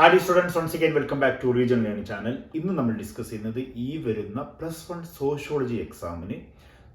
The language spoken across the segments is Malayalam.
Hi students, once again welcome back to regional learning channel. ഇന്ന് നമ്മൾ ഡിസ്കസ് ചെയ്യുന്നത് ഈ വരുന്ന +1 സോഷ്യോളജി എക്സാമിന്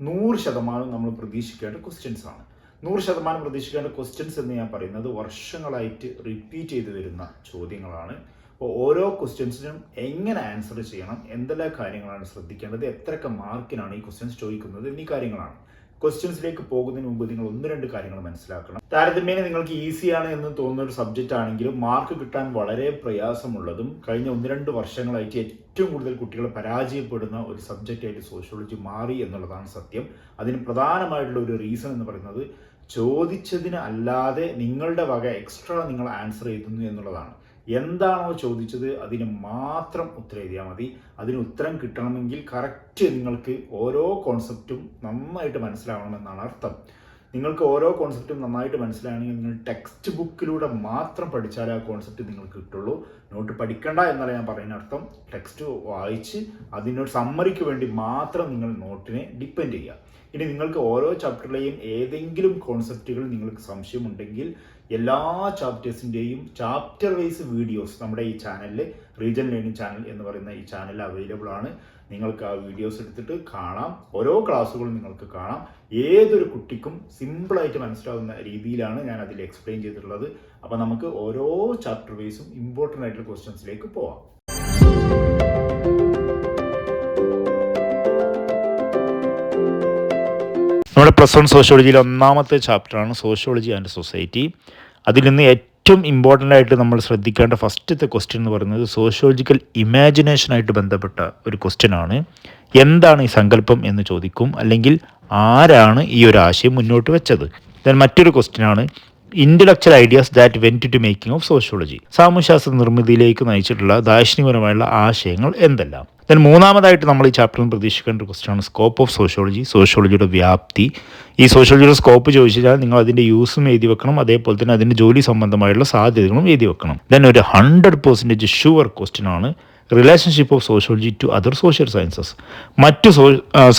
100% നമ്മൾ പ്രതീക്ഷിക്കേണ്ട ക്വസ്റ്റ്യൻസ് ആണ്. 100% പ്രതീക്ഷിക്കേണ്ട ക്വസ്റ്റ്യൻസ് എന്ന് ഞാൻ പറയുന്നത് വർഷങ്ങളായിട്ട് റിപ്പീറ്റ് ചെയ്ത് വരുന്ന ചോദ്യങ്ങളാണ്. അപ്പോൾ ഓരോ ക്വസ്റ്റ്യൻസിനും എങ്ങനെ ആൻസർ ചെയ്യണം, എന്തെല്ലാം കാര്യങ്ങളാണ് ശ്രദ്ധിക്കേണ്ടത്, എത്രയൊക്കെ മാർക്കിനാണ് ഈ ക്വസ്റ്റ്യൻസ് ചോദിക്കുന്നത് എന്നീ കാര്യങ്ങളാണ്. ക്വസ്റ്റ്യൻസിലേക്ക് പോകുന്നതിന് മുമ്പ് നിങ്ങൾ 1-2 കാര്യങ്ങൾ മനസ്സിലാക്കണം. താരതമ്യേന നിങ്ങൾക്ക് ഈസിയാണ് എന്ന് തോന്നുന്ന ഒരു സബ്ജക്റ്റ് ആണെങ്കിലും മാർക്ക് കിട്ടാൻ വളരെ പ്രയാസമുള്ളതും കഴിഞ്ഞ 1-2 വർഷങ്ങളായിട്ട് ഏറ്റവും കൂടുതൽ കുട്ടികൾ പരാജയപ്പെടുന്ന ഒരു സബ്ജക്റ്റായിട്ട് സോഷ്യോളജി മാറി എന്നുള്ളതാണ് സത്യം. അതിന് പ്രധാനമായിട്ടുള്ള ഒരു റീസൺ എന്ന് പറയുന്നത് ചോദിച്ചതിന് അല്ലാതെ നിങ്ങളുടെ വക എക്സ്ട്രാ നിങ്ങൾ ആൻസർ എഴുതുന്നു എന്നുള്ളതാണ്. എന്താണോ ചോദിച്ചത് അതിന് മാത്രം ഉത്തരം എഴുതിയാൽ മതി. അതിന് ഉത്തരം കിട്ടണമെങ്കിൽ കറക്റ്റ് നിങ്ങൾക്ക് ഓരോ കോൺസെപ്റ്റും നന്നായിട്ട് മനസ്സിലാവണമെന്നാണ് അർത്ഥം. നിങ്ങൾക്ക് ഓരോ കോൺസെപ്റ്റും നന്നായിട്ട് മനസ്സിലാണെങ്കിൽ നിങ്ങൾ ടെക്സ്റ്റ് ബുക്കിലൂടെ മാത്രം പഠിച്ചാലേ ആ കോൺസെപ്റ്റ് നിങ്ങൾക്ക് കിട്ടുള്ളൂ. നോട്ട് പഠിക്കണ്ട എന്നല്ല ഞാൻ പറയുന്ന അർത്ഥം. ടെക്സ്റ്റ് വായിച്ച് അതിനൊരു സമ്മറിക്ക് വേണ്ടി മാത്രം നിങ്ങൾ നോട്ടിനെ ഡിപ്പെൻഡ് ചെയ്യുക. ഇനി നിങ്ങൾക്ക് ഓരോ ചാപ്റ്ററിലെയും ഏതെങ്കിലും കോൺസെപ്റ്റുകൾ നിങ്ങൾക്ക് സംശയമുണ്ടെങ്കിൽ എല്ലാ ചാപ്റ്റേഴ്സിൻ്റെയും ചാപ്റ്റർ വൈസ് വീഡിയോസ് നമ്മുടെ ഈ ചാനലിൽ, റീജിയണൽ ലേണിംഗ് ചാനൽ എന്ന് പറയുന്ന ഈ ചാനലിൽ അവൈലബിൾ ആണ്. നിങ്ങൾക്ക് ആ വീഡിയോസ് എടുത്തിട്ട് കാണാം. ഓരോ ക്ലാസ്സുകളും നിങ്ങൾക്ക് കാണാം. ഏതൊരു കുട്ടിക്കും സിമ്പിളായിട്ട് മനസ്സിലാവുന്ന രീതിയിലാണ് ഞാൻ അതിൽ എക്സ്പ്ലെയിൻ ചെയ്തിട്ടുള്ളത്. അപ്പോൾ നമുക്ക് ഓരോ ചാപ്റ്റർ വൈസും ഇമ്പോർട്ടൻ്റ് ആയിട്ടുള്ള ക്വസ്റ്റ്യൻസിലേക്ക് പോവാം. നമ്മുടെ +1 സോഷ്യോളജിയിലെ ഒന്നാമത്തെ ചാപ്റ്ററാണ് സോഷ്യോളജി ആൻഡ് സൊസൈറ്റി. അതിൽ നിന്ന് ഏറ്റവും ഇമ്പോർട്ടൻ്റ് ആയിട്ട് നമ്മൾ ശ്രദ്ധിക്കേണ്ട ഫസ്റ്റത്തെ ക്വസ്റ്റ്യൻ എന്ന് പറയുന്നത് സോഷ്യോളജിക്കൽ ഇമാജിനേഷനായിട്ട് ബന്ധപ്പെട്ട ഒരു ക്വസ്റ്റ്യൻ ആണ്. എന്താണ് ഈ സങ്കല്പം എന്ന് ചോദിക്കും, അല്ലെങ്കിൽ ആരാണ് ഈ ഒരു ആശയം മുന്നോട്ട് വെച്ചത്. ദെൻ മറ്റൊരു ക്വസ്റ്റ്യൻ ആണ് intellectual ideas that went to making of sociology. സാമൂഹ്യശാസ്ത്ര നിർമ്മിതിയിലേക്ക് നയിച്ചിട്ടുള്ള ദാർശനികപരമായുള്ള ആശയങ്ങൾ എന്തെല്ലാം. ദെൻ മൂന്നാമതായിട്ട് നമ്മൾ ഈ ചാപ്റ്ററിൽ പ്രതീക്ഷിക്കേണ്ട ഒരു ക്വസ്റ്റ്യൻ ആണ് സ്കോപ്പ് ഓഫ് സോഷ്യോളജി, സോഷ്യോളജിയുടെ വ്യാപ്തി. ഈ സോഷ്യോളജിയുടെ സ്കോപ്പ് ചോദിച്ചാൽ നിങ്ങൾ അതിൻ്റെ യൂസും എഴുതി വെക്കണം, അതേപോലെ തന്നെ അതിൻ്റെ ജോലി സംബന്ധമായുള്ള സാധ്യതകളും എഴുതി വെക്കണം. ദെൻ ഒരു 100% ഷുവർ ക്വസ്റ്റ്യൻ ആണ് relationship of sociology to other social sciences. മറ്റു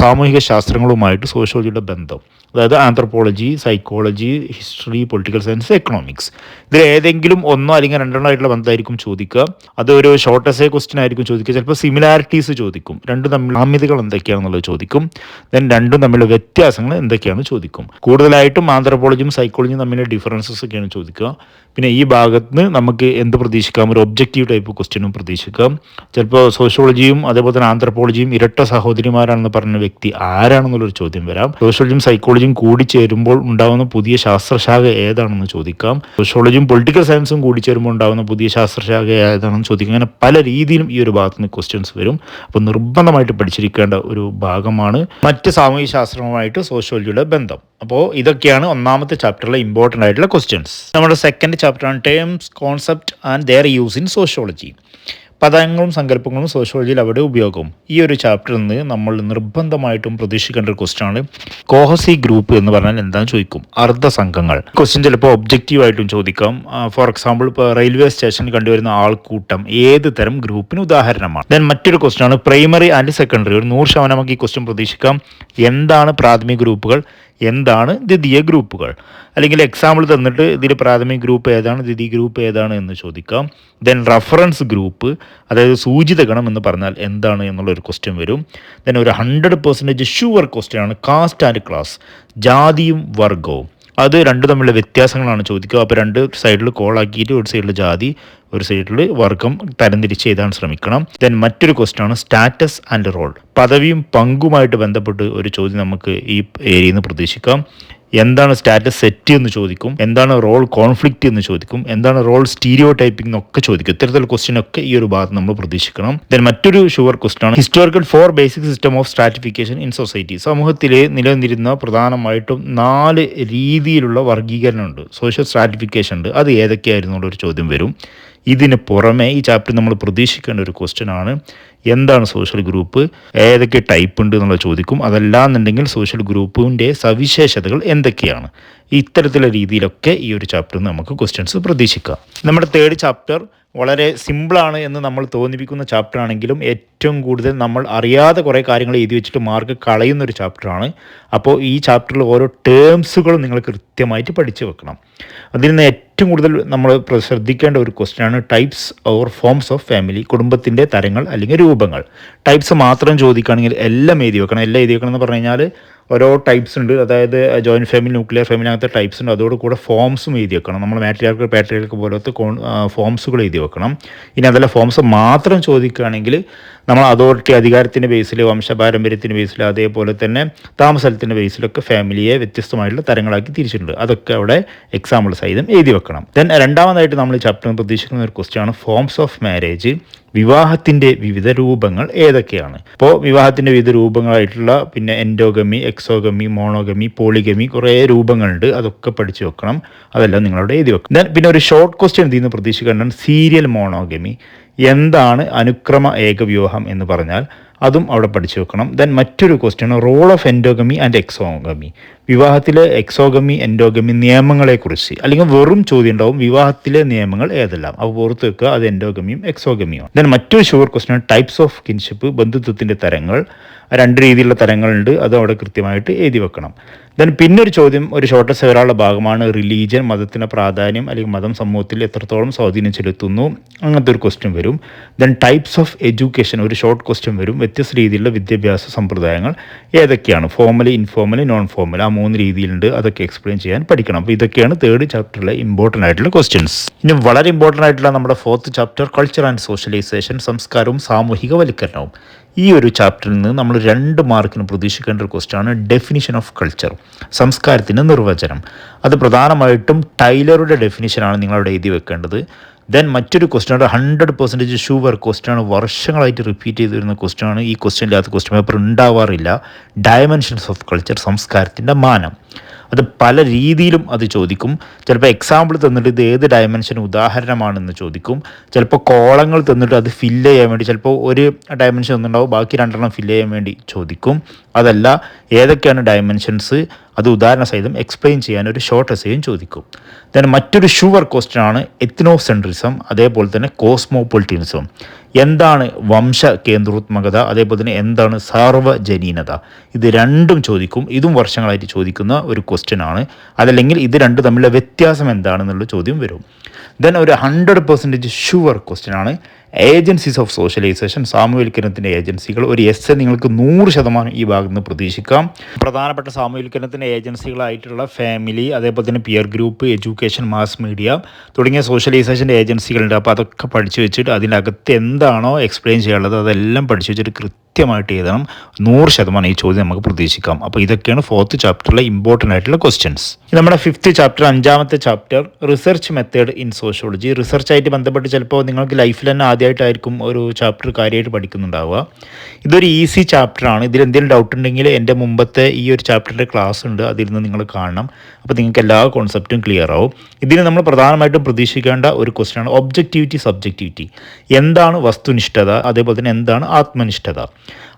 സാമൂഹിക ശാസ്ത്രങ്ങളുമായിട്ട് സോഷ്യോളജിയുടെ ബന്ധം, അതായത് anthropology, psychology, history, political science, economics. ഇതിൽ ഏതെങ്കിലും ഒന്നോ അല്ലെങ്കിൽ രണ്ടെണ്ണോ ആയിട്ടുള്ള ബന്ധമായിരിക്കും ചോദിക്കുക. അത് ഒരു ഷോർട്ട് എസ്സേ ക്വസ്റ്റ്യൻ ആയിരിക്കും ചോദിക്കുക. ചിലപ്പോൾ സിമിലാരിറ്റീസ് ചോദിക്കും, രണ്ടും തമ്മിൽ സാമ്യതകൾ എന്തൊക്കെയാണെന്നുള്ളത് ചോദിക്കും. ദെൻ രണ്ടും തമ്മിലുള്ള വ്യത്യാസങ്ങൾ എന്തൊക്കെയാണെന്ന് ചോദിക്കും. കൂടുതലായിട്ടും ആന്ത്രപ്പോളജിയും സൈക്കോളജിയും തമ്മിലുള്ള ഡിഫറൻസസ് ഒക്കെയാണ് ചോദിക്കുക. പിന്നെ ഈ ഭാഗത്ത് നിന്ന് നമുക്ക് എന്ത് പ്രതീക്ഷിക്കാം, ഒരു ഒബ്ജക്റ്റീവ് ടൈപ്പ് ക്വസ്റ്റ്യനും പ്രതീക്ഷിക്കാം. ചിലപ്പോൾ സോഷ്യോളജിയും അതേപോലെ തന്നെ ആന്ത്രപ്പോളജിയും ഇരട്ട സഹോദരിമാരാണെന്ന് പറഞ്ഞ വ്യക്തി ആരാണെന്നുള്ളൊരു ചോദ്യം വരാം. സോഷ്യോളജിയും സൈക്കോളജിയും കൂടി ചേരുമ്പോൾ ഉണ്ടാകുന്ന പുതിയ ശാസ്ത്രശാഖ ഏതാണെന്ന് ചോദിക്കാം. സോഷ്യോളജിയും പൊളിറ്റിക്കൽ സയൻസും കൂടി ചേരുമ്പോൾ ഉണ്ടാകുന്ന പുതിയ ശാസ്ത്രശാഖ ഏതാണെന്ന് ചോദിക്കാം. അങ്ങനെ പല രീതിയിലും ഈ ഒരു ഭാഗത്ത് നിന്ന് ക്വസ്റ്റ്യൻസ് വരും. അപ്പോൾ നിർബന്ധമായിട്ട് പഠിച്ചിരിക്കേണ്ട ഒരു ഭാഗമാണ് മറ്റ് സാമൂഹിക ശാസ്ത്രവുമായിട്ട് സോഷ്യോളജിയുടെ ബന്ധം. അപ്പോൾ ഇതൊക്കെയാണ് ഒന്നാമത്തെ ചാപ്റ്ററിലെ ഇമ്പോർട്ടൻ്റ് ആയിട്ടുള്ള ക്വസ്റ്റ്യൻസ്. നമ്മുടെ സെക്കൻഡ് ചാപ്റ്ററാണ് terms, concept and their use in sociology. പദങ്ങളും സങ്കല്പങ്ങളും സോഷ്യോളജിയിൽ അവിടെ ഉപയോഗവും. ഈ ഒരു ചാപ്റ്ററിൽ നിന്ന് നമ്മൾ നിർബന്ധമായിട്ടും പ്രതീക്ഷിക്കേണ്ട ഒരു ക്വസ്റ്റ്യൻ ആണ് കോഹസി ഗ്രൂപ്പ് എന്ന് പറഞ്ഞാൽ എന്താണെന്ന് ചോദിക്കും. അർദ്ധസംഘങ്ങൾ. ക്വസ്റ്റ്യൻ ചിലപ്പോൾ ഒബ്ജക്റ്റീവായിട്ടും ചോദിക്കാം. ഫോർ എക്സാമ്പിൾ, ഇപ്പോൾ റെയിൽവേ സ്റ്റേഷനിൽ കണ്ടുവരുന്ന ആൾക്കൂട്ടം ഏത് തരം ഗ്രൂപ്പിന് ഉദാഹരണമാണ്. ദെൻ മറ്റൊരു ക്വസ്റ്റ്യൻ ആണ് പ്രൈമറി ആൻഡ് സെക്കൻഡറി. ഒരു 100% നമുക്ക് ഈ ക്വസ്റ്റ്യൻ പ്രതീക്ഷിക്കാം. എന്താണ് പ്രാഥമിക ഗ്രൂപ്പുകൾ, എന്താണ് ദ്വിതീയ ഗ്രൂപ്പുകൾ, അല്ലെങ്കിൽ എക്സാമ്പിൾ തന്നിട്ട് ഇതിൽ പ്രാഥമിക ഗ്രൂപ്പ് ഏതാണ്, ദ്വിതീയ ഗ്രൂപ്പ് ഏതാണ് എന്ന് ചോദിക്കാം. ദെൻ റഫറൻസ് ഗ്രൂപ്പ്, അതായത് സൂചിത ഗണം എന്ന് പറഞ്ഞാൽ എന്താണ് എന്നുള്ളൊരു ക്വസ്റ്റ്യൻ വരും. ദെൻ ഒരു 100% ഷുവർ ക്വസ്റ്റ്യൻ ആണ് കാസ്റ്റ് ആൻഡ് ക്ലാസ്, ജാതിയും വർഗവും. അത് രണ്ടും തമ്മിലുള്ള വ്യത്യാസങ്ങളാണ് ചോദിക്കുക. അപ്പോൾ രണ്ട് സൈഡിൽ കോളാക്കിയിട്ട് ഒരു സൈഡിൽ ജാതി, ഒരു സൈഡിൽ വർഗം തരംതിരിച്ച് എഴുതാൻ ശ്രമിക്കണം. ദെൻ മറ്റൊരു ക്വസ്റ്റ്യൻ ആണ് സ്റ്റാറ്റസ് ആൻഡ് റോൾ. പദവിയും പങ്കുമായിട്ട് ബന്ധപ്പെട്ട് ഒരു ചോദ്യം നമുക്ക് ഈ ഏരിയയിൽ നിന്ന് പ്രതീക്ഷിക്കാം. എന്താണ് സ്റ്റാറ്റസ് സെറ്റ് എന്ന് ചോദിക്കും, എന്താണ് റോൾ കോൺഫ്ലിക്റ്റ് എന്ന് ചോദിക്കും, എന്താണ് റോൾ സ്റ്റീരിയോ ടൈപ്പിംഗ് എന്നൊക്കെ ചോദിക്കും. ഇത്തരത്തിലുള്ള ക്വസ്റ്റ്യൻ ഒക്കെ ഈ ഒരു ഭാഗത്ത് നമ്മൾ പ്രതീക്ഷിക്കണം. ദെൻ മറ്റൊരു ഷുവർ ക്വസ്റ്റ്യൻ ആണ് historical 4 basic system of stratification in society. സമൂഹത്തിലെ നിലനിന്നിരുന്ന പ്രധാനമായിട്ടും 4 രീതിയിലുള്ള വർഗീകരണമുണ്ട്, സോഷ്യൽ സ്ട്രാറ്റിഫിക്കേഷൻ ഉണ്ട്. അത് ഏതൊക്കെയായിരുന്നു എന്നുള്ളൊരു ചോദ്യം വരും. ഇതിന് പുറമെ ഈ ചാപ്റ്ററിൽ നമ്മൾ പ്രതീക്ഷിക്കേണ്ട ഒരു ക്വസ്റ്റ്യൻ ആണ് എന്താണ് സോഷ്യൽ ഗ്രൂപ്പ്, ഏതൊക്കെ ടൈപ്പ് ഉണ്ട് എന്നുള്ളത് ചോദിക്കും. അതല്ലാന്നുണ്ടെങ്കിൽ സോഷ്യൽ ഗ്രൂപ്പിൻ്റെ സവിശേഷതകൾ എന്തൊക്കെയാണ്. ഇത്തരത്തിലുള്ള രീതിയിലൊക്കെ ഈ ഒരു ചാപ്റ്ററിൽ നമുക്ക് ക്വസ്റ്റ്യൻസ് പ്രതീക്ഷിക്കാം. നമ്മുടെ തേർഡ് ചാപ്റ്റർ വളരെ സിമ്പിളാണ് എന്ന് നമ്മൾ തോന്നിപ്പിക്കുന്ന ചാപ്റ്റർ ആണെങ്കിലും ഏറ്റവും കൂടുതൽ നമ്മൾ അറിയാതെ കുറേ കാര്യങ്ങൾ എഴുതി വെച്ചിട്ട് മാർക്ക് കളയുന്നൊരു ചാപ്റ്ററാണ്. അപ്പോൾ ഈ ചാപ്റ്ററിൽ ഓരോ ടേംസുകളും നിങ്ങൾ കൃത്യമായിട്ട് പഠിച്ചു വെക്കണം. അതിൽ നിന്ന് ഏറ്റവും കൂടുതൽ നമ്മൾ ശ്രദ്ധിക്കേണ്ട ഒരു ക്വസ്റ്റ്യനാണ് types or forms of family, കുടുംബത്തിൻ്റെ തരങ്ങൾ അല്ലെങ്കിൽ രൂപങ്ങൾ. ടൈപ്സ് മാത്രം ചോദിക്കുകയാണെങ്കിൽ എല്ലാം എഴുതി വെക്കണം. എല്ലാം എഴുതി വെക്കണം എന്ന് പറഞ്ഞു കഴിഞ്ഞാൽ ഓരോ ടൈപ്സ് ഉണ്ട്, അതായത് ജോയിൻറ്റ് ഫാമിലി, ന്യൂക്ലിയർ ഫാമിലി, അങ്ങനത്തെ ടൈപ്സ് ഉണ്ട്. അതോട് കൂടെ ഫോംസും എഴുതി വെക്കണം. നമ്മൾ മാട്രിയാർക്ക് പാട്രിയാർക്ക് പോലത്തെ ഫോംസുകൾ എഴുതി വെക്കണം. ഇനി അതല്ല ഫോംസ് മാത്രം ചോദിക്കുകയാണെങ്കിൽ നമ്മൾ അതോറിറ്റി അധികാരത്തിൻ്റെ ബേസിൽ, വംശപാരമ്പര്യത്തിൻ്റെ ബേസിൽ, അതേപോലെ തന്നെ താമസത്തിൻ്റെ ബേസിലൊക്കെ ഫാമിലിയെ വ്യത്യസ്തമായിട്ടുള്ള തരങ്ങളാക്കി തിരിച്ചിട്ടുണ്ട്. അതൊക്കെ അവിടെ എക്സാമ്പിൾ സഹിതം എഴുതി വെക്കണം. ദെൻ രണ്ടാമതായിട്ട് നമ്മൾ ഈ ചാപ്റ്ററിൽ പ്രതീക്ഷിക്കുന്ന ഒരു ക്വസ്റ്റ്യനാണ് ഫോംസ് ഓഫ് മാരേജ്, വിവാഹത്തിൻ്റെ വിവിധ രൂപങ്ങൾ ഏതൊക്കെയാണ്. അപ്പോൾ വിവാഹത്തിൻ്റെ വിവിധ രൂപങ്ങളായിട്ടുള്ള പിന്നെ എൻഡോഗമി, എക്സോഗമി, മോണോഗമി, പോളിഗമി, കുറേ രൂപങ്ങളുണ്ട്. അതൊക്കെ പഠിച്ചു വെക്കണം. അതെല്ലാം നിങ്ങളവിടെ എഴുതി വെക്കണം. ദെൻ പിന്നെ ഒരു ഷോർട്ട് ക്വസ്റ്റ്യൻ ഇതിൽ നിന്ന് പ്രതീക്ഷിക്കേണ്ടതാണ് സീരിയൽ മോണോഗമി. എന്താണ് അനുക്രമ ഏകവിവാഹം എന്ന് പറഞ്ഞാൽ അതും അവിടെ പഠിച്ചു വെക്കണം. ദെൻ മറ്റൊരു question role of endogamy and exogamy, വിവാഹത്തിലെ എക്സോഗമി എൻഡോഗമി നിയമങ്ങളെക്കുറിച്ച്, അല്ലെങ്കിൽ വെറും ചോദ്യം ഉണ്ടാവും വിവാഹത്തിലെ നിയമങ്ങൾ ഏതെല്ലാം, അപ്പോൾ ഓർത്ത് വെക്കുക അത് എൻഡോഗമിയും എക്സോഗമിയും. ദെൻ മറ്റൊരു sure question types of kinship, ബന്ധുത്വത്തിൻ്റെ തരങ്ങൾ. രണ്ട് രീതിയിലുള്ള തരങ്ങളുണ്ട്, അത് അവിടെ കൃത്യമായിട്ട് എഴുതി വെക്കണം. ദെൻ പിന്നൊരു ചോദ്യം, ഒരു ഷോർട്ടസ്റ്റ് വരാനുള്ള ഭാഗമാണ് റിലീജിയൻ, മതത്തിൻ്റെ പ്രാധാന്യം അല്ലെങ്കിൽ മതം സമൂഹത്തിൽ എത്രത്തോളം സ്വാധീനം ചെലുത്തുന്നു, അങ്ങനത്തെ ഒരു ക്വസ്റ്റ്യൻ വരും. ദെൻ ടൈപ്സ് ഓഫ് എഡ്യൂക്കേഷൻ, ഒരു ഷോർട്ട് ക്വസ്റ്റ്യൻ വരും. വ്യത്യസ്ത രീതിയിലുള്ള വിദ്യാഭ്യാസ സമ്പ്രദായങ്ങൾ ഏതൊക്കെയാണ്, ഫോർമലി, ഇൻഫോർമലി, നോൺ ഫോർമൽ, ആ 3 രീതിയിലുണ്ട്. അതൊക്കെ എക്സ്പ്ലെയിൻ ചെയ്യാൻ പഠിക്കണം. അപ്പോൾ ഇതൊക്കെയാണ് തേർഡ് ചാപ്റ്ററിലെ ഇമ്പോർട്ടൻ്റ് ആയിട്ടുള്ള ക്വസ്റ്റ്യൻസ്. ഇനി വളരെ ഇമ്പോർട്ടൻ്റ് ആയിട്ടുള്ള നമ്മുടെ fourth chapter culture and socialization, സംസ്കാരവും സാമൂഹികവൽക്കരണവും. ഈ ഒരു ചാപ്റ്ററിൽ നിന്ന് നമ്മൾ 2 മാർക്കിന് പ്രതീക്ഷിക്കേണ്ട ഒരു ക്വസ്റ്റ്യനാണ് ഡെഫിനിഷൻ ഓഫ് കൾച്ചർ, സംസ്കാരത്തിൻ്റെ നിർവചനം. അത് പ്രധാനമായിട്ടും ടൈലറുടെ ഡെഫിനിഷനാണ് നിങ്ങളവിടെ എഴുതി വെക്കേണ്ടത്. ദെൻ മറ്റൊരു ക്വസ്റ്റ്യൻ 100% ഷുവർ ക്വസ്റ്റ്യനാണ്, വർഷങ്ങളായിട്ട് റിപ്പീറ്റ് ചെയ്ത് വരുന്ന ക്വസ്റ്റ്യനാണ്. ഈ ക്വസ്റ്റ്യൻ ഇല്ലാത്ത ക്വസ്റ്റ്യൻ പേപ്പർ ഉണ്ടാവാറില്ല. ഡയമെൻഷൻസ് ഓഫ് കൾച്ചർ, സംസ്കാരത്തിൻ്റെ മാനം. അത് പല രീതിയിലും അത് ചോദിക്കും. ചിലപ്പോൾ എക്സാമ്പിൾ തന്നിട്ട് ഇത് ഏത് ഡയമെൻഷൻ ഉദാഹരണമാണെന്ന് ചോദിക്കും. ചിലപ്പോൾ കോളങ്ങൾ തന്നിട്ട് അത് ഫില്ല് ചെയ്യാൻ വേണ്ടി, ചിലപ്പോൾ ഒരു ഡയമെൻഷൻ ഒന്നുണ്ടാവും, ബാക്കി 2 ഫില്ല് ചെയ്യാൻ വേണ്ടി ചോദിക്കും. അതല്ല ഏതൊക്കെയാണ് ഡയമെൻഷൻസ് അത് ഉദാഹരണ സഹിതം എക്സ്പ്ലെയിൻ ചെയ്യാൻ ഒരു ഷോർട്ട് എസ്സേയും ചോദിക്കും. ദെൻ മറ്റൊരു ഷുവർ ക്വസ്റ്റ്യൻ ആണ് എത്നോസെൻട്രിസം, അതേപോലെ തന്നെ കോസ്മോപൊളിറ്റനിസം. എന്താണ് വംശ കേന്ദ്രോത്മകത, അതേപോലെ തന്നെ എന്താണ് സാർവജനീനത, ഇത് രണ്ടും ചോദിക്കും. ഇതും വർഷങ്ങളായിട്ട് ചോദിക്കുന്ന ഒരു ക്വസ്റ്റ്യൻ ആണ്. അതല്ലെങ്കിൽ ഇത് രണ്ടും തമ്മിലുള്ള വ്യത്യാസം എന്താണെന്നുള്ള ചോദ്യം വരും. ദെൻ ഒരു 100% ഷുവർ ക്വസ്റ്റ്യൻ ആണ് ഏജൻസീസ് ഓഫ് സോഷ്യലൈസേഷൻ, സാമൂഹ്യവൽക്കരണത്തിൻ്റെ ഏജൻസികൾ. ഒരു എസ്സേ നിങ്ങൾക്ക് 100% ഈ ഭാഗത്ത് നിന്ന് പ്രതീക്ഷിക്കാം. പ്രധാനപ്പെട്ട സാമൂഹ്യവൽക്കരണത്തിൻ്റെ ഏജൻസികളായിട്ടുള്ള ഫാമിലി, അതേപോലെ തന്നെ peer group, education, mass media തുടങ്ങിയ സോഷ്യലൈസേഷൻ്റെ ഏജൻസികളുണ്ട്. അപ്പോൾ അതൊക്കെ പഠിച്ചു വെച്ചിട്ട് അതിനകത്ത് എന്താണോ എക്സ്പ്ലെയിൻ ചെയ്യാനുള്ളത് അതെല്ലാം പഠിച്ചു വെച്ചിട്ട് കൃത്യമായിട്ട് എഴുതണം. 100% ഈ ചോദ്യം നമുക്ക് പ്രതീക്ഷിക്കാം. അപ്പോൾ ഇതൊക്കെയാണ് ഫോർത്ത് ചാപ്റ്ററിലെ ഇമ്പോർട്ടൻ്റ് ആയിട്ടുള്ള ക്വസ്റ്റ്യൻസ്. നമ്മുടെ ഫിഫ്ത്ത് ചാപ്റ്റർ, 5ാമത്തെ chapter research method in sociology. റിസർച്ചായിട്ട് ബന്ധപ്പെട്ട് ചിലപ്പോൾ നിങ്ങൾക്ക് ലൈഫിൽ തന്നെ ആദ്യമായിട്ടായിരിക്കും ഒരു ചാപ്റ്റർ കാര്യമായിട്ട് പഠിക്കുന്നുണ്ടാവുക. ഇതൊരു ഈസി ചാപ്റ്ററാണ്. ഇതിൽ എന്തെങ്കിലും ഡൗട്ട് ഉണ്ടെങ്കിൽ എൻ്റെ മുമ്പത്തെ ഈ ഒരു ചാപ്റ്ററിൻ്റെ ക്ലാസ് ഉണ്ട്, അതിൽ നിന്ന് നിങ്ങൾ കാണണം. അപ്പോൾ നിങ്ങൾക്ക് എല്ലാ കോൺസെപ്റ്റും ക്ലിയർ ആവും. ഇതിന് നമ്മൾ പ്രധാനമായിട്ടും പ്രതീക്ഷിക്കേണ്ട ഒരു ക്വസ്റ്റ്യനാണ് ഒബ്ജക്റ്റിവിറ്റി, സബ്ജക്റ്റിവിറ്റി. എന്താണ് വസ്തുനിഷ്ഠത, അതേപോലെ തന്നെ എന്താണ് ആത്മനിഷ്ഠത,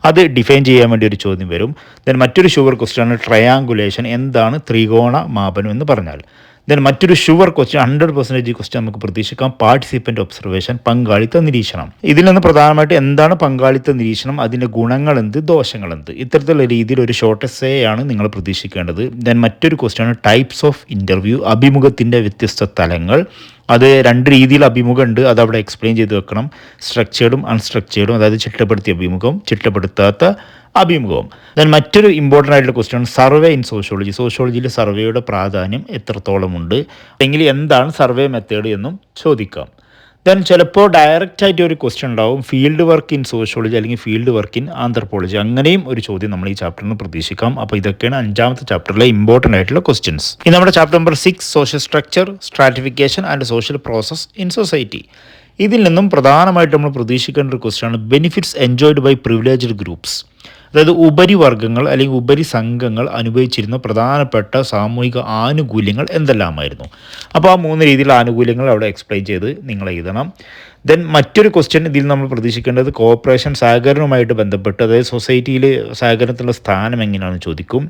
അത് ഡിഫൈൻ ചെയ്യാൻ വേണ്ടി ഒരു ചോദ്യം വരും. ദെൻ മറ്റൊരു ഷുവർ ക്വസ്റ്റ്യനാണ് ട്രയാങ്കുലേഷൻ, എന്താണ് ത്രികോണ മാപനം എന്ന് പറഞ്ഞാൽ. ദെൻ മറ്റൊരു ഷുവർ ക്വസ്റ്റ്യൻ, 100% ക്വസ്റ്റ്യൻ നമുക്ക് പ്രതീക്ഷിക്കാം പാർട്ടിസിപ്പൻ്റ് ഒബ്സർവേഷൻ, പങ്കാളിത്ത നിരീക്ഷണം. ഇതിൽ നിന്ന് പ്രധാനമായിട്ട് എന്താണ് പങ്കാളിത്ത നിരീക്ഷണം, അതിൻ്റെ ഗുണങ്ങളെന്ത്, ദോഷങ്ങളെന്ത്, ഇത്തരത്തിലുള്ള രീതിയിൽ ഒരു ഷോർട്ട് എസ്സേ ആണ് നിങ്ങൾ പ്രതീക്ഷിക്കേണ്ടത്. ദെൻ മറ്റൊരു ക്വസ്റ്റ്യൻ ടൈപ്സ് ഓഫ് ഇൻ്റർവ്യൂ, അഭിമുഖത്തിൻ്റെ വ്യത്യസ്ത തലങ്ങൾ. അത് 2 രീതിയിൽ അഭിമുഖം ഉണ്ട്, അതവിടെ എക്സ്പ്ലെയിൻ ചെയ്ത് വെക്കണം. സ്ട്രക്ചേർഡും അൺസ്ട്രക്ചേർഡും, അതായത് ചിട്ടപ്പെടുത്തിയ അഭിമുഖം, ചിട്ടപ്പെടുത്താത്ത അഭിമുഖം. ദെൻ മറ്റൊരു ഇമ്പോർട്ടൻ്റ് ആയിട്ടുള്ള ക്വസ്റ്റ്യൻ സർവേ ഇൻ സോഷ്യോളജി. സോഷ്യോളജിയിൽ സർവേയുടെ പ്രാധാന്യം എത്രത്തോളമുണ്ട്, അല്ലെങ്കിൽ എന്താണ് സർവേ മെത്തേഡ് എന്നും ചോദിക്കാം. ദെൻ ചിലപ്പോൾ ഡയറക്റ്റായിട്ട് ഒരു ക്വസ്റ്റ്യൻ ഉണ്ടാവും ഫീൽഡ് വർക്ക് ഇൻ സോഷ്യോളജി അല്ലെങ്കിൽ ഫീൽഡ് വർക്ക് ഇൻ ആന്ത്രപ്പോളജി. അങ്ങനെയും ഒരു ചോദ്യം നമ്മൾ ഈ ചാപ്റ്ററിൽ നിന്ന് പ്രതീക്ഷിക്കാം. അപ്പോൾ ഇതൊക്കെയാണ് 5ാമത്തെ ചാപ്റ്ററിലെ ഇമ്പോർട്ടൻ്റ് ആയിട്ടുള്ള ക്വസ്റ്റ്യൻസ്. ഇനി നമ്മുടെ chapter number 6 social structure, stratification and social process in society. ഇതിൽ നിന്നും പ്രധാനമായിട്ട് നമ്മൾ പ്രതീക്ഷിക്കേണ്ട ഒരു ക്വസ്റ്റ്യനാണ് benefits enjoyed by privileged groups. അതായത് ഉപരിവർഗ്ഗങ്ങൾ അല്ലെങ്കിൽ ഉപരി സംഘങ്ങൾ അനുഭവിച്ചിരുന്ന പ്രധാനപ്പെട്ട സാമൂഹിക ആനുകൂല്യങ്ങൾ എന്തെല്ലാമായിരുന്നു. അപ്പോൾ ആ 3 രീതിയിലുള്ള ആനുകൂല്യങ്ങൾ അവിടെ എക്സ്പ്ലെയിൻ ചെയ്ത് നിങ്ങൾ എഴുതണം. ദെൻ മറ്റൊരു ക്വസ്റ്റ്യൻ ഇതിൽ നമ്മൾ പ്രതീക്ഷിക്കേണ്ടത് കോഓപ്പറേഷൻ, സഹകരണവുമായിട്ട് ബന്ധപ്പെട്ട്, അതായത് സൊസൈറ്റിയിൽ സഹകരണത്തിലുള്ള സ്ഥാനം എങ്ങനെയാണെന്ന് ചോദിക്കും.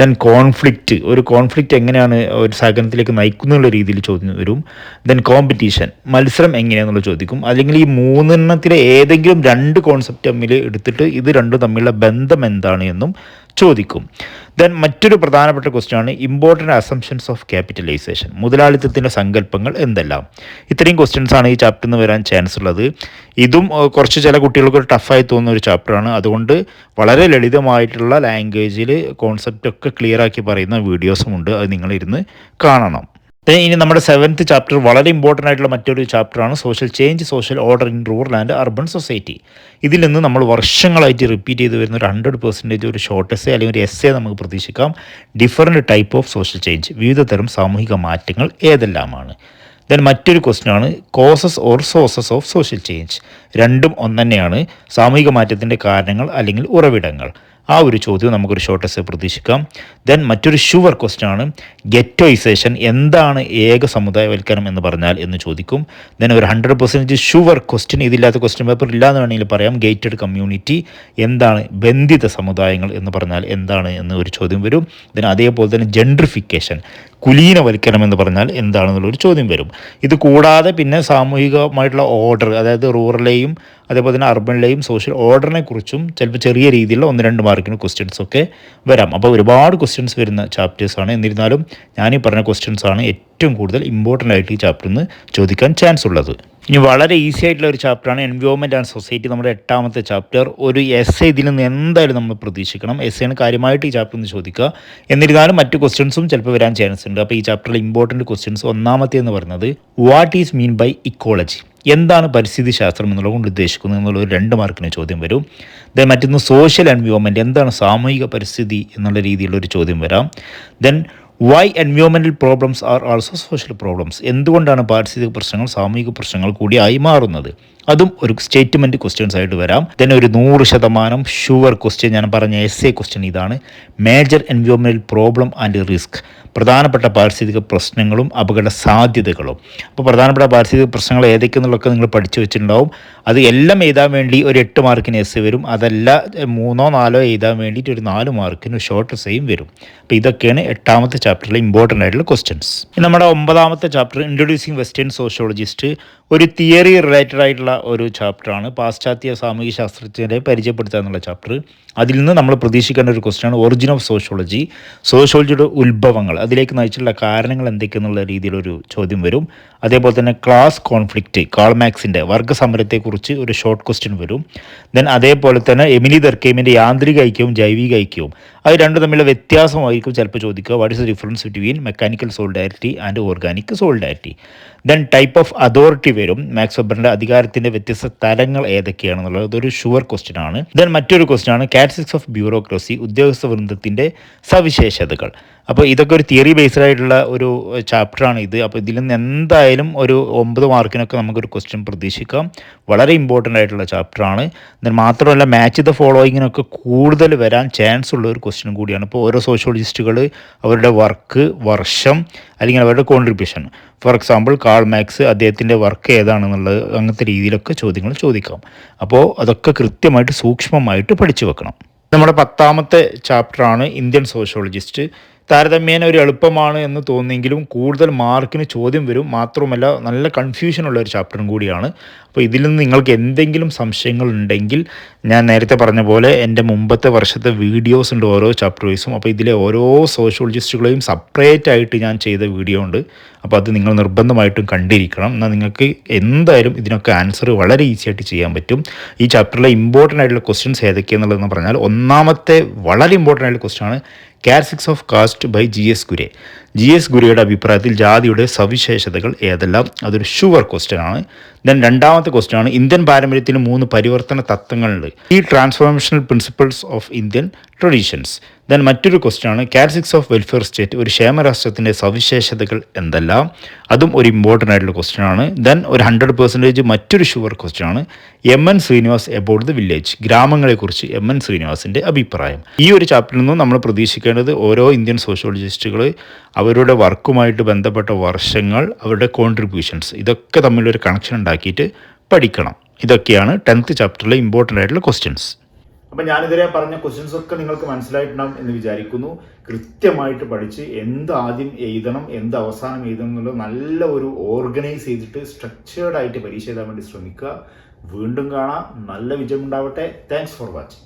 ദെൻ കോൺഫ്ലിക്റ്റ്, ഒരു കോൺഫ്ലിക്റ്റ് എങ്ങനെയാണ് ഒരു സഹകരണത്തിലേക്ക് നയിക്കുന്നുള്ള രീതിയിൽ ചോദ്യം വരും. ദെൻ കോമ്പറ്റീഷൻ, മത്സരം എങ്ങനെയാണെന്നുള്ള ചോദിക്കും. അല്ലെങ്കിൽ ഈ 3 ഏതെങ്കിലും 2 കോൺസെപ്റ്റ് തമ്മിൽ എടുത്തിട്ട് ഇത് രണ്ടും തമ്മിലുള്ള ബന്ധം എന്താണ് എന്നും ചോദിക്കും. ദെൻ മറ്റൊരു പ്രധാനപ്പെട്ട ക്വസ്റ്റ്യൻ ആണ് ഇമ്പോർട്ടൻ്റ് അസംഷൻസ് ഓഫ് ക്യാപിറ്റലൈസേഷൻ. മുതലാളിത്തത്തിൻ്റെ സങ്കല്പങ്ങൾ എന്തെല്ലാം? ഇത്രയും ക്വസ്റ്റ്യൻസ് ആണ് ഈ ചാപ്റ്ററിൽ നിന്ന് വരാൻ ചാൻസ് ഉള്ളത്. ഇതും കുറച്ച് ചില കുട്ടികൾക്ക് ഒരു ടഫായി തോന്നുന്ന ഒരു ചാപ്റ്ററാണ്. അതുകൊണ്ട് വളരെ ലളിതമായിട്ടുള്ള ലാംഗ്വേജിൽ കോൺസെപ്റ്റ് ഒക്കെ ക്ലിയർ ആക്കി പറയുന്ന വീഡിയോസും ഉണ്ട്. അത് നിങ്ങളിരുന്ന് കാണണം. ഇനി നമ്മുടെ 7th ചാപ്റ്റർ വളരെ ഇമ്പോർട്ടൻ്റ് ആയിട്ടുള്ള മറ്റൊരു ചാപ്റ്ററാണ് social change, social order in rural and urban society. ഇതിൽ നിന്ന് നമ്മൾ വർഷങ്ങളായിട്ട് റിപ്പീറ്റ് ചെയ്ത് വരുന്ന ഒരു 100% ഒരു ഷോർട്ട് എസ്സേ അല്ലെങ്കിൽ ഒരു എസ്സേ നമുക്ക് പ്രതീക്ഷിക്കാം. Different type of social change, വിവിധ തരം സാമൂഹിക മാറ്റങ്ങൾ ഏതെല്ലാമാണ്. ദെൻ മറ്റൊരു ക്വസ്റ്റ്യൻ ആണ് causes or sources of social change. രണ്ടും ഒന്നുതന്നെയാണ്. സാമൂഹിക മാറ്റത്തിൻ്റെ കാരണങ്ങൾ അല്ലെങ്കിൽ ഉറവിടങ്ങൾ. ആ ഒരു ചോദ്യം നമുക്കൊരു ഷോർട്ട് എസ്സേ പ്രതീക്ഷിക്കാം. ദെൻ മറ്റൊരു ഷുവർ ക്വസ്റ്റ്യൻ ആണ് ഗെറ്റോയിസേഷൻ, എന്താണ് ഏക സമുദായവൽക്കരണം എന്ന് പറഞ്ഞാൽ എന്ന് ചോദിക്കും. ദെൻ ഒരു 100% ഷുവർ ക്വസ്റ്റ്യൻ, ഇതില്ലാത്ത ക്വസ്റ്റ്യൻ പേപ്പർ ഇല്ലാന്ന് വേണമെങ്കിൽ പറയാം. ഗേറ്റഡ് കമ്മ്യൂണിറ്റി എന്താണ്, ബന്ധിത സമുദായങ്ങൾ എന്ന് പറഞ്ഞാൽ എന്താണ് എന്ന് ഒരു ചോദ്യം വരും. ദെൻ അതേപോലെ തന്നെ ജെൻട്രിഫിക്കേഷൻ, കുലീനവൽക്കരണം എന്ന് പറഞ്ഞാൽ എന്താണെന്നുള്ളൊരു ചോദ്യം വരും. ഇത് കൂടാതെ പിന്നെ സാമൂഹികമായിട്ടുള്ള ഓർഡർ, അതായത് റൂറലെയും അതേപോലെ തന്നെ അർബനിലെയും സോഷ്യൽ ഓർഡറിനെ കുറിച്ചും ചിലപ്പോൾ ചെറിയ രീതിയിലുള്ള 1-2 മാർക്കിന് ക്വസ്റ്റ്യൻസ് ഒക്കെ വരാം. അപ്പോൾ ഒരുപാട് ക്വസ്റ്റ്യൻസ് വരുന്ന ചാപ്റ്റേഴ്സാണ്. എന്നിരുന്നാലും ഞാനീ പറഞ്ഞ ക്വസ്റ്റ്യൻസാണ് ഏറ്റവും കൂടുതൽ ഇമ്പോർട്ടൻ്റ് ആയിട്ട് ഈ ചാപ്റ്ററിൽ നിന്ന് ചോദിക്കാൻ ചാൻസ് ഉള്ളത്. ഇനി വളരെ ഈസി ആയിട്ടുള്ള ഒരു ചാപ്റ്ററാണ് എൻവയോൺമെൻറ്റ് ആൻഡ് സൊസൈറ്റി, നമ്മുടെ 8ാമത്തെ ചാപ്റ്റർ. ഒരു എസ്സേ ഇതിൽ നിന്ന് എന്തായാലും നമ്മൾ പ്രതീക്ഷിക്കണം. എസ്സേയാണ് കാര്യമായിട്ട് ഈ ചാപ്റ്ററിൽ നിന്ന് ചോദിക്കുക. എന്നിരുന്നാലും മറ്റു ക്വസ്റ്റ്യൻസും ചിലപ്പോൾ വരാൻ ചാൻസ് ഉണ്ട്. അപ്പോൾ ഈ ചാപ്റ്ററിൽ ഇമ്പോർട്ടൻറ്റ് ക്വസ്റ്റ്യൻസ് ഒന്നാമത്തെ എന്ന് പറയുന്നത് what is mean by ecology, എന്താണ് പരിസ്ഥിതി ശാസ്ത്രം എന്നുള്ളത് കൊണ്ട് ഉദ്ദേശിക്കുന്നത് എന്നുള്ള ഒരു 2 മാർക്കിന് ചോദ്യം വരും. ദെൻ മറ്റൊന്ന് സോഷ്യൽ എൻവയോൺമെൻറ്റ്, എന്താണ് സാമൂഹിക പരിസ്ഥിതി എന്നുള്ള രീതിയിലുള്ളൊരു ചോദ്യം വരാം. Then why environmental problems are also social problems, എന്തുകൊണ്ടാണ് പാരിസ്ഥിതിക പ്രശ്നങ്ങൾ സാമൂഹിക പ്രശ്നങ്ങൾ കൂടിയായി മാറുന്നത്, അതും ഒരു സ്റ്റേറ്റ്മെൻറ്റ് ക്വസ്റ്റ്യൻസ് ആയിട്ട് വരാം. ദെൻ ഒരു 100% ഷുവർ ക്വസ്റ്റ്യൻ, ഞാൻ പറഞ്ഞ എസ്സേ ക്വസ്റ്റ്യൻ ഇതാണ്. Major environmental problem and risk, പ്രധാനപ്പെട്ട പാരിസ്ഥിതിക പ്രശ്നങ്ങളും അപകട സാധ്യതകളും. അപ്പോൾ പ്രധാനപ്പെട്ട പാരിസ്ഥിതിക പ്രശ്നങ്ങൾ ഏതൊക്കെയെന്നുള്ളതൊക്കെ നിങ്ങൾ പഠിച്ചു വെച്ചിട്ടുണ്ടാവും. അത് എല്ലാം എഴുതാൻ വേണ്ടി ഒരു 8 മാർക്കിന് എസ്സേ വരും. അതല്ല 3-4 എഴുതാൻ വേണ്ടിയിട്ട് ഒരു 4 മാർക്കിന് ഷോർട്ട് എസ്സേയും വരും. അപ്പോൾ ഇതൊക്കെയാണ് 8ാമത്തെ ചാപ്റ്ററിലെ ഇമ്പോർട്ടൻ്റ് ആയിട്ടുള്ള ക്വസ്റ്റ്യൻസ്. നമ്മുടെ 9ാമത്തെ ചാപ്റ്റർ ഇൻട്രൊഡ്യൂസിങ് വെസ്റ്റേൺ സോഷ്യോളജിസ്റ്റ്, ഒരു തിയറി റിലേറ്റഡ് ആയിട്ടുള്ള ഒരു ചാപ്റ്ററാണ്. പാശ്ചാത്യ സാമൂഹിക ശാസ്ത്രജ്ഞരെ പരിചയപ്പെടുത്തുക എന്നുള്ള ചാപ്റ്റർ. അതിൽ നിന്ന് നമ്മൾ പ്രതീക്ഷിക്കേണ്ട ഒരു ക്വസ്റ്റ്യനാണ് ഒറിജിൻ ഓഫ് സോഷ്യോളജി, സോഷ്യോളജിയുടെ ഉത്ഭവങ്ങൾ, അതിലേക്ക് നയിച്ചിട്ടുള്ള കാരണങ്ങൾ എന്തൊക്കെയെന്നുള്ള രീതിയിലൊരു ചോദ്യം വരും. അതേപോലെ തന്നെ ക്ലാസ് കോൺഫ്ലിക്റ്റ്, കാൾ മാർക്സിൻ്റെ വർഗ്ഗസമരത്തെക്കുറിച്ച് ഒരു ഷോർട്ട് ക്വസ്റ്റ്യൻ വരും. ദെൻ അതേപോലെ തന്നെ എമിലി ദർക്കൈമിൻ്റെ യാന്ത്രിക ഐക്യവും ജൈവിക ഐക്യവും, അത് രണ്ടും തമ്മിലുള്ള വ്യത്യാസമായിരിക്കും ചിലപ്പോൾ ചോദിക്കുക. What is the difference between mechanical solidarity and organic solidarity. Then type of authority വരും. മാക്സ് വെബറിൻ്റെ അധികാരത്തിൻ്റെ വ്യത്യസ്ത തലങ്ങൾ ഏതൊക്കെയാണെന്നുള്ളത് അതൊരു ഷുവർ ക്വസ്റ്റ്യൻ ആണ്. ദെൻ മറ്റൊരു ക്വസ്റ്റ്യൻ ആണ് കാരക്ടറിസ്റ്റിക്സ് ഓഫ് ബ്യൂറോക്രസി, ഉദ്യോഗസ്ഥ വൃന്ദത്തിൻ്റെ സവിശേഷതകൾ. അപ്പോൾ ഇതൊക്കെ ഒരു തിയറി ബേസ്ഡ് ആയിട്ടുള്ള ഒരു ചാപ്റ്ററാണ് ഇത്. അപ്പോൾ ഇതിൽ നിന്ന് എന്തായാലും ഒരു 9 മാർക്കിനൊക്കെ നമുക്കൊരു ക്വസ്റ്റ്യൻ പ്രതീക്ഷിക്കാം. വളരെ ഇമ്പോർട്ടൻ്റ് ആയിട്ടുള്ള ചാപ്റ്ററാണ്. ദെൻ മാത്രമല്ല മാച്ച് ദ ഫോളോയിങ്ങിനൊക്കെ കൂടുതൽ വരാൻ ചാൻസ് ഉള്ള ഒരു ക്വസ്റ്റ്യനും കൂടിയാണ്. ഇപ്പോൾ ഓരോ സോഷ്യോളജിസ്റ്റുകൾ അവരുടെ വർക്ക്, വർഷം അല്ലെങ്കിൽ അവരുടെ contribution, for example Karl Marx, അദ്ദേഹത്തിൻ്റെ വർക്ക് ഏതാണെന്നുള്ളത് അങ്ങനത്തെ രീതിയിലൊക്കെ ചോദ്യങ്ങൾ ചോദിക്കാം. അപ്പോൾ അതൊക്കെ കൃത്യമായിട്ട് സൂക്ഷ്മമായിട്ട് പഠിച്ചു വെക്കണം. നമ്മുടെ 10ാമത്തെ ചാപ്റ്ററാണ് ഇന്ത്യൻ സോഷ്യോളജിസ്റ്റ്. താരതമ്യേന ഒരു എളുപ്പമാണ് എന്ന് തോന്നിയെങ്കിലും കൂടുതൽ മാർക്കിന് ചോദ്യം വരും. മാത്രമല്ല നല്ല കൺഫ്യൂഷനുള്ള ഒരു ചാപ്റ്ററും കൂടിയാണ്. അപ്പോൾ ഇതിൽ നിന്ന് നിങ്ങൾക്ക് എന്തെങ്കിലും സംശയങ്ങൾ ഉണ്ടെങ്കിൽ ഞാൻ നേരത്തെ പറഞ്ഞ പോലെ എൻ്റെ മുമ്പത്തെ വർഷത്തെ വീഡിയോസ് ഉണ്ട് ഓരോ ചാപ്റ്റർ വൈസും. അപ്പോൾ ഇതിലെ ഓരോ സോഷ്യോളജിസ്റ്റുകളെയും സെപ്പറേറ്റ് ആയിട്ട് ഞാൻ ചെയ്ത വീഡിയോ ഉണ്ട്. അപ്പോൾ അത് നിങ്ങൾ നിർബന്ധമായിട്ടും കണ്ടിരിക്കണം. എന്നാൽ നിങ്ങൾക്ക് എന്തായാലും ഇതിനൊക്കെ ആൻസർ വളരെ ഈസി ആയിട്ട് ചെയ്യാൻ പറ്റും. ഈ ചാപ്റ്ററിലെ ഇമ്പോർട്ടൻ്റ് ആയിട്ടുള്ള ക്വസ്റ്റ്യൻസ് ഏതൊക്കെയാണെന്നുള്ളതെന്ന് പറഞ്ഞാൽ, ഒന്നാമത്തെ വളരെ ഇമ്പോർട്ടൻ്റ് ആയിട്ടുള്ള ക്വസ്റ്റ്യൻ ആണ് characteristics of caste by GS Ghurye. GS ഗുരയുടെ അഭിപ്രായത്തിൽ ജാതിയുടെ സവിശേഷതകൾ ഏതെല്ലാം, അതൊരു ഷുവർ ക്വസ്റ്റ്യൻ ആണ്. ദെൻ രണ്ടാമത്തെ ക്വസ്റ്റ്യൻ ആണ് ഇന്ത്യൻ പാരമ്പര്യത്തിൽ 3 പരിവർത്തന തത്വങ്ങളുണ്ട്, ഈ transformational principles of Indian traditions. Then മറ്റൊരു ക്വസ്റ്റ്യൻ ആണ് കാരക്ടറിസ്റ്റിക്സ് ഓഫ് വെൽഫെയർ സ്റ്റേറ്റ്, ഒരു ക്ഷേമരാഷ്ട്രത്തിൻ്റെ സവിശേഷതകൾ എന്തെല്ലാം, അതും ഒരു ഇമ്പോർട്ടൻ്റ് ആയിട്ടുള്ള ക്വസ്റ്റ്യൻ ആണ്. ദെൻ ഒരു 100% മറ്റൊരു ഷുവർ ക്വസ്റ്റ്യൻ ആണ് MN Srinivas about the village, ഗ്രാമങ്ങളെക്കുറിച്ച് MN ശ്രീനിവാസിൻ്റെ അഭിപ്രായം. ഈ ഒരു ചാപ്റ്ററിൽ നിന്നും നമ്മൾ പ്രതീക്ഷിക്കേണ്ടത് ഓരോ ഇന്ത്യൻ സോഷ്യോളജിസ്റ്റുകൾ അവരുടെ വർക്കുമായിട്ട് ബന്ധപ്പെട്ട വർഷങ്ങൾ, അവരുടെ കോൺട്രിബ്യൂഷൻസ്, ഇതൊക്കെ തമ്മിലൊരു കണക്ഷൻ ഉണ്ടാക്കിയിട്ട് പഠിക്കണം. ഇതൊക്കെയാണ് 10th ചാപ്റ്ററിലെ ഇമ്പോർട്ടൻ്റ് ആയിട്ടുള്ള ക്വസ്റ്റ്യൻസ്. അപ്പം ഞാനിതുവരെ പറഞ്ഞ ക്വസ്റ്റ്യൻസ് ഒക്കെ നിങ്ങൾക്ക് മനസ്സിലായിട്ടുണ്ടാവും എന്ന് വിചാരിക്കുന്നു. കൃത്യമായിട്ട് പഠിച്ച് എന്ത് ആദ്യം എഴുതണം, എന്ത് അവസാനം എഴുതണം എന്നുള്ളത് നല്ല ഒരു ഓർഗനൈസ് ചെയ്തിട്ട് സ്ട്രക്ചേർഡ് ആയിട്ട് പരീക്ഷ എഴുതാൻ വേണ്ടി ശ്രമിക്കുക. വീണ്ടും കാണാം. നല്ല വിജയം ഉണ്ടാവട്ടെ. Thanks for watching.